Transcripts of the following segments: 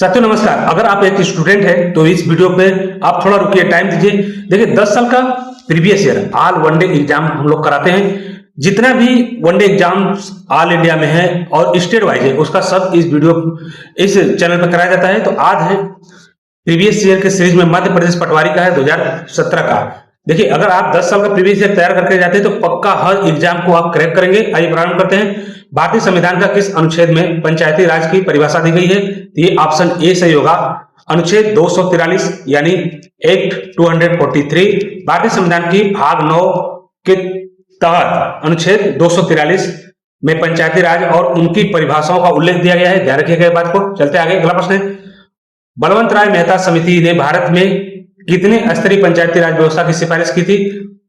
साथियों नमस्कार। अगर आप एक स्टूडेंट है तो इस वीडियो पे आप थोड़ा रुकिए, टाइम दीजिए। देखिए 10 साल का previous year all one day exam हम लोग कराते हैं। जितना भी वनडे एग्जाम्स ऑल इंडिया में है और स्टेट वाइज है उसका सब इस चैनल पर कराया जाता है। तो आज है प्रीवियस ईयर के सीरीज में मध्य प्रदेश पटवारी का है 2017 का। देखिए अगर आप 10 साल का प्रीवियस ईयर तैयार करके जाते हैं तो पक्का हर एग्जाम को आप क्रैक करेंगे। आइए प्रारंभ करते हैं। भारतीय संविधान का किस अनुच्छेद में पंचायती राज की परिभाषा दी गई है? तो ये ऑप्शन ए सही होगा। अनुच्छेद 243 यानी एक्ट 243 भारतीय संविधान की भाग 9 के तहत अनुच्छेद 243 में पंचायती राज और उनकी परिभाषाओं का उल्लेख दिया गया है। ध्यान रखिएगा बात को। चलते आगे, अगला प्रश्न है। बलवंत राय मेहता समिति ने भारत में कितने स्तरीय पंचायती राज व्यवस्था की सिफारिश की थी?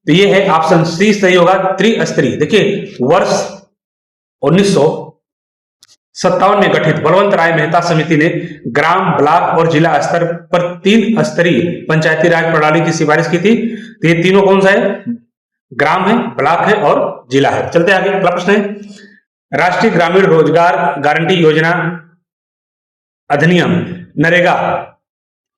तो ये है ऑप्शन सी सही होगा, त्रिस्तरीय। देखिए वर्ष 1957 में गठित बलवंत राय मेहता समिति ने ग्राम, ब्लॉक और जिला स्तर पर 3 स्तरीय पंचायती राज प्रणाली की सिफारिश की थी। तो ये तीनों कौन सा है? ग्राम है, ब्लॉक है और जिला है। चलते आगे, अगला प्रश्न है। राष्ट्रीय ग्रामीण रोजगार गारंटी योजना अधिनियम नरेगा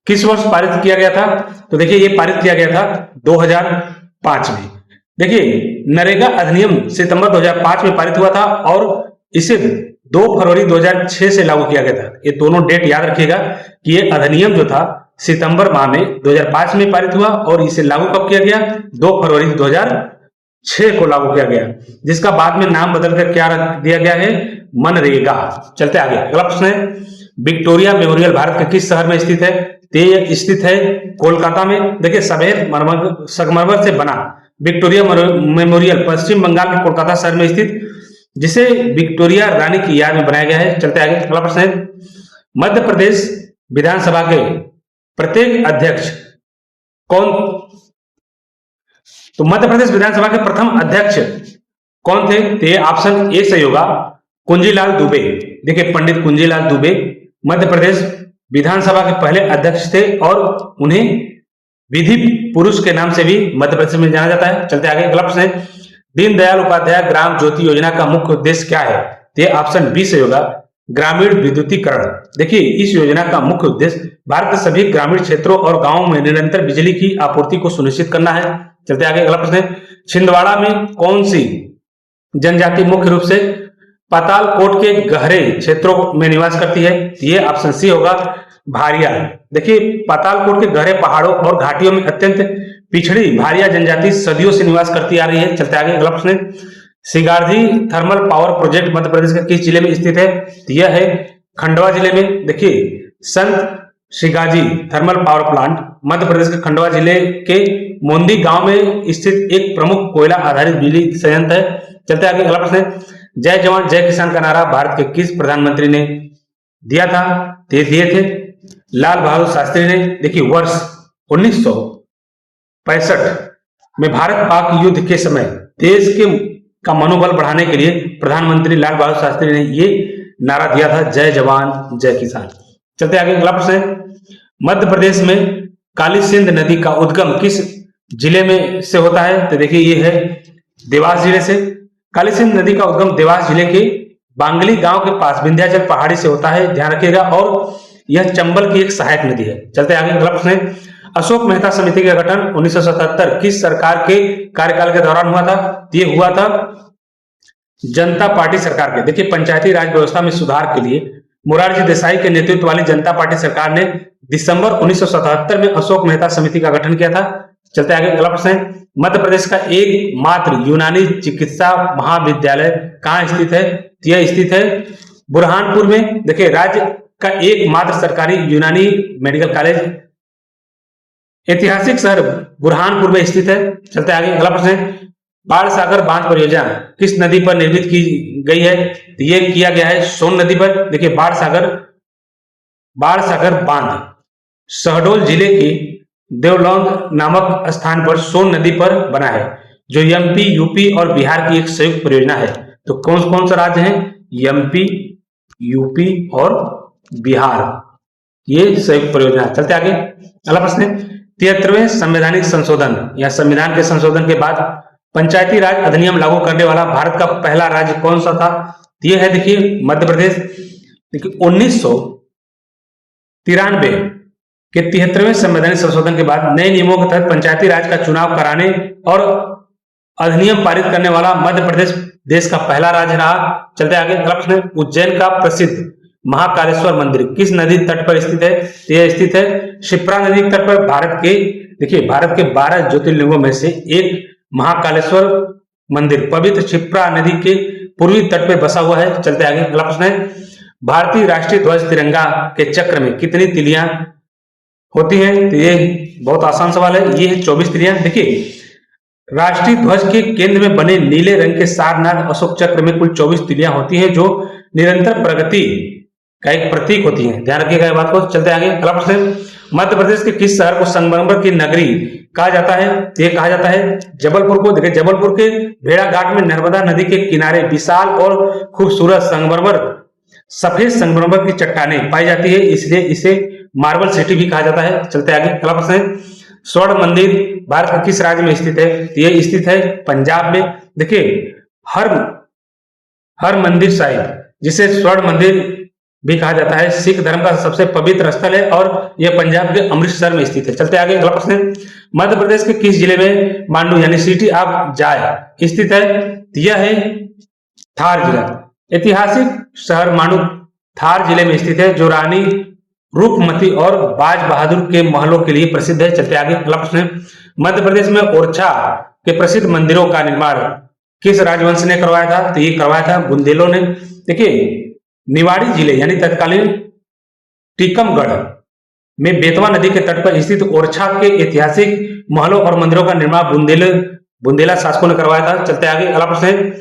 किस वर्ष पारित किया गया था? तो देखिए ये पारित किया गया था 2005 में। देखिए नरेगा अधिनियम सितंबर 2005 में पारित हुआ था और इसे 2 फरवरी 2006 से लागू किया गया था। ये दोनों डेट याद रखिएगा कि ये अधिनियम जो था सितंबर माह में 2005 में पारित हुआ और इसे लागू कब किया गया? 2 फरवरी 2006 को लागू किया गया, जिसका बाद में नाम बदलकर क्या रख दिया गया है? मनरेगा। चलते आगे, अगला प्रश्न है। विक्टोरिया मेमोरियल भारत के किस शहर में स्थित है? ये स्थित है कोलकाता में। देखिए सफेद संगमरमर से बना विक्टोरिया मेमोरियल पश्चिम बंगाल के कोलकाता शहर में स्थित, जिसे विक्टोरिया रानी की याद में बनाया गया है। चलते आगे, अगला प्रश्न है। मध्य प्रदेश विधानसभा के प्रत्येक अध्यक्ष कौन? तो मध्य प्रदेश विधानसभा के प्रथम अध्यक्ष कौन थे? तो ये ऑप्शन ए सही होगा, कुंजीलाल दुबे। देखिए पंडित कुंजीलाल दुबे मध्य प्रदेश विधानसभा के पहले अध्यक्ष थे और उन्हें विधि पुरुष के नाम से भी मध्य प्रदेश में जाना जाता है। चलते आगे, अगला प्रश्न है। दीनदयाल उपाध्याय ग्राम ज्योति योजना का मुख्य उद्देश्य क्या है? तो ये ऑप्शन बी से होगा, ग्रामीण विद्युतीकरण। देखिए इस योजना का मुख्य उद्देश्य भारत के सभी ग्रामीण क्षेत्रों और गांवों में निरंतर बिजली की आपूर्ति को सुनिश्चित करना है। चलते आगे, अगला प्रश्न है। छिंदवाड़ा में कौन सी जनजाति मुख्य रूप से पातालकोट के गहरे क्षेत्रों में निवास करती है? ये ऑप्शन सी होगा, भारिया। देखिए पातालकोट के गहरे पहाड़ों और घाटियों में अत्यंत पिछड़ी भारिया जनजाति सदियों से निवास करती आ रही है। चलते आगे, अगला प्रश्न है। सिगारधी thermal power project Madhya Pradesh के किस जिले में स्थित है? यह है खंडवा जिले में। देखिए संत सिगाजी thermal power plant Madhya Pradesh के खंडवा जिले के मोंदी गांव में स्थित एक प्रमुख कोयला आधारित बिजली संयंत्र है। चलते आगे, अगला प्रश्न है। जय जवान जय किसान का नारा भारत के किस प्रधानमंत्री ने दिया था? दिए थे लाल बहादुर शास्त्री ने। देखिए वर्ष 1965 में भारत पाक युद्ध के समय देश का मनोबल बढ़ाने के लिए प्रधानमंत्री लाल बहादुर शास्त्री ने ये नारा दिया था, जय जवान जय किसान। चलते आगे, अगला प्रश्न है। मध्य प्रदेश में काली सिंध नदी का उद्गम किस जिले में से होता है? तो देखिए ये है देवास जिले से। काली सिंध नदी का उद्गम देवास जिले के बांगली गांव के पास विंध्याचल पहाड़ी से होता है, ध्यान रखिएगा, और यह चंबल की एक सहायक नदी है। चलते आगे, अगला प्रश्न है। अशोक मेहता समिति का गठन 1977 किस सरकार के कार्यकाल के दौरान हुआ था? ये हुआ था जनता पार्टी सरकार के। देखिए पंचायती राज व्यवस्था में सुधार के लिए मोरारजी देसाई के नेतृत्व वाली जनता पार्टी सरकार ने दिसंबर 1977 में अशोक मेहता समिति का गठन किया था। चलते आगे, अगला प्रश्न है। मध्य प्रदेश का एकमात्र यूनानी चिकित्सा महाविद्यालय कहाँ स्थित है? यह स्थित है बुरहानपुर में। देखिए राज्य का एकमात्र सरकारी यूनानी मेडिकल कॉलेज ऐतिहासिक शहर बुरहानपुर में स्थित है। चलते आगे, अगला प्रश्न है। बाढ़ सागर बांध परियोजना किस नदी पर निर्मित की गई है? तो यह किया गया है सोन नदी पर। देखिए बाढ़ सागर बांध शहडोल जिले के देवलौंग नामक स्थान पर सोन नदी पर बना है, जो एमपी, यूपी और बिहार की एक संयुक्त परियोजना है। तो कौन कौन सा राज्य है? एमपी, यूपी और बिहार, ये संयुक्त परियोजना। चलते आगे, अगला प्रश्न है। 73वें संवैधानिक संशोधन या संविधान के संशोधन के बाद पंचायती राज अधिनियम लागू करने वाला भारत का पहला राज्य कौन सा था? ये है देखिए मध्य प्रदेश। देखिए 93 के 73वें संवैधानिक संशोधन के बाद नए नियमों के तहत पंचायती राज का चुनाव कराने और अधिनियम पारित करने वाला मध्य प्रदेश देश का पहला राज्य रहा। चलते आगे, अगला प्रश्न है, उज्जैन का प्रसिद्ध महाकालेश्वर मंदिर किस नदी तट पर स्थित है? यह स्थित है क्षिप्रा नदी के तट पर। भारत के 12 ज्योतिर्लिंगों में से एक महाकालेश्वर मंदिर पवित्र क्षिप्रा नदी के पूर्वी तट पर बसा हुआ है। चलते आगे, अगला प्रश्न है, भारतीय राष्ट्रीय ध्वज तिरंगा के चक्र में कितनी तिलियां होती हैं? तो ये बहुत आसान सवाल है, ये है 24 तिलियां। देखिए, राष्ट्रीय ध्वज के केंद्र में बने नीले रंग के सारनाथ अशोक चक्र में कुल 24 तिलियां होती हैं, जो निरंतर प्रगति का एक प्रतीक होती है। ध्यान रखिएगा बात को। चलते आगे, अगला प्रश्न, मध्य प्रदेश के किस शहर को संगमरमर की नगरी कहा जाता है? ये कहा जाता है जबलपुर को। देखिए, जबलपुर के भेड़ाघाट में नर्मदा नदी के किनारे विशाल और खूबसूरत संगमरमर सफेद संगमरमर की चट्टानें पाई जाती है, इसलिए इसे मार्बल सिटी भी कहा जाता है। चलते आगे, अगला प्रश्न, स्वर्ण मंदिर भारत के किस राज्य में स्थित है? ये स्थित है पंजाब में। देखिए, हर मंदिर साहिब, जिसे स्वर्ण मंदिर भी कहा जाता है, सिख धर्म का सबसे पवित्र स्थल है और यह पंजाब के अमृतसर में स्थित है। चलते आगे, अगला प्रश्न, मध्य प्रदेश के किस जिले में मांडू यानी सिटी ऑफ जाय स्थित है? यह है थार जिला। ऐतिहासिक शहर मांडू थार जिले में स्थित है, जो रानी रूपमती और बाज बहादुर के महलों के लिए प्रसिद्ध है। चलते आगे, अगला प्रश्न, मध्य प्रदेश में ओरछा के प्रसिद्ध मंदिरों का निर्माण किस राजवंश ने करवाया था? तो ये करवाया था बुंदेलों ने। देखिए, निवाड़ी जिले यानी तत्कालीन टीकमगढ़ में बेतवा नदी के तट पर स्थित ओरछा के ऐतिहासिक महलों और मंदिरों का निर्माण बुंदेला शासकों ने करवाया था। चलते आगे, अगला प्रश्न,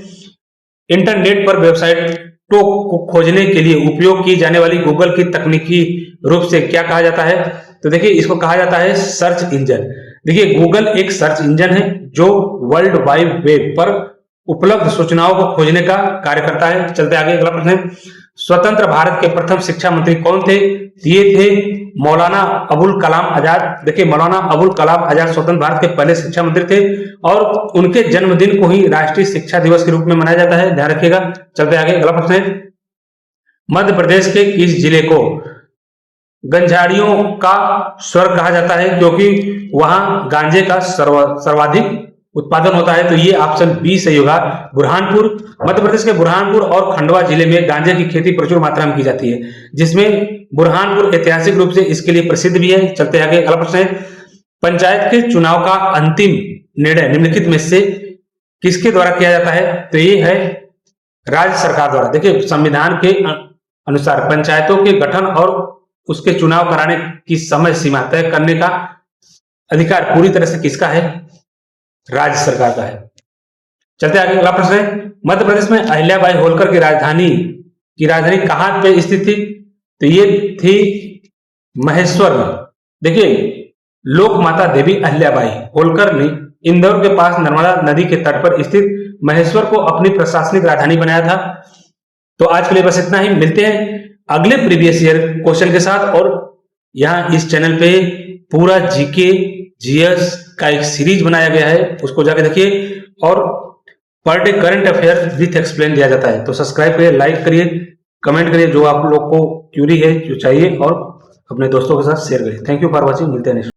इंटरनेट पर वेबसाइटों को खोजने के लिए उपयोग की जाने वाली गूगल की तकनीकी रूप से क्या कहा जाता है? तो देखिए, इसको कहा जाता है सर्च इंजन। देखिए, गूगल एक सर्च इंजन है जो वर्ल्ड वाइड वेब पर उपलब्ध सूचनाओं को खोजने का कार्य करता है। चलते आगे, अगला प्रश्न, स्वतंत्र भारत के प्रथम शिक्षा मंत्री कौन थे? ये थे मौलाना अबुल कलाम आजाद। देखिए, मौलाना अबुल कलाम आजाद स्वतंत्र भारत के पहले शिक्षा मंत्री थे और उनके जन्मदिन को ही राष्ट्रीय शिक्षा दिवस के रूप में मनाया जाता है। ध्यान रखिएगा। चलते आगे, अगला प्रश्न, मध्य प्रदेश के किस जिले को गंजाड़ियों का स्वर्ग कहा जाता है, क्योंकि वहां गांजे का सर्वाधिक उत्पादन होता है? तो ये ऑप्शन बी सही होगा, बुरहानपुर। मध्य प्रदेश के बुरहानपुर और खंडवा जिले में गांजे की खेती प्रचुर मात्रा में की जाती है, जिसमें बुरहानपुर ऐतिहासिक रूप से इसके लिए प्रसिद्ध भी है। चलते आगे, अगला प्रश्न है, पंचायत के चुनाव का अंतिम निर्णय निम्नलिखित में से किसके द्वारा किया जाता है? तो ये है राज्य सरकार द्वारा। देखिए, संविधान के अनुसार पंचायतों के गठन और उसके चुनाव कराने की समय सीमा तय करने का अधिकार पूरी तरह से किसका है? राज्य सरकार का है। चलते आगे, अगला प्रश्न है, मध्य प्रदेश में अहिल्याबाई होलकर की राजधानी कहां पे स्थित थी? तो ये थी महेश्वर में। देखिए, लोक माता देवी अहिल्याबाई होलकर ने इंदौर के पास नर्मदा नदी के तट पर स्थित महेश्वर को अपनी प्रशासनिक राजधानी बनाया था। तो आज के लिए बस इतना ही, मिलते हैं अगले प्रीवियस ईयर क्वेश्चन के साथ। और यहाँ इस चैनल पे पूरा जीके जीएस का एक सीरीज बनाया गया है, उसको जाके देखिए, और per day current affair with explain दिया जाता है। तो सब्सक्राइब करिए, लाइक करिए, कमेंट करिए जो आप लोग को क्यूरी है, जो चाहिए, और अपने दोस्तों के साथ शेयर करिए। थैंक यू फॉर वॉचिंग, मिलते हैं नेक्स्ट।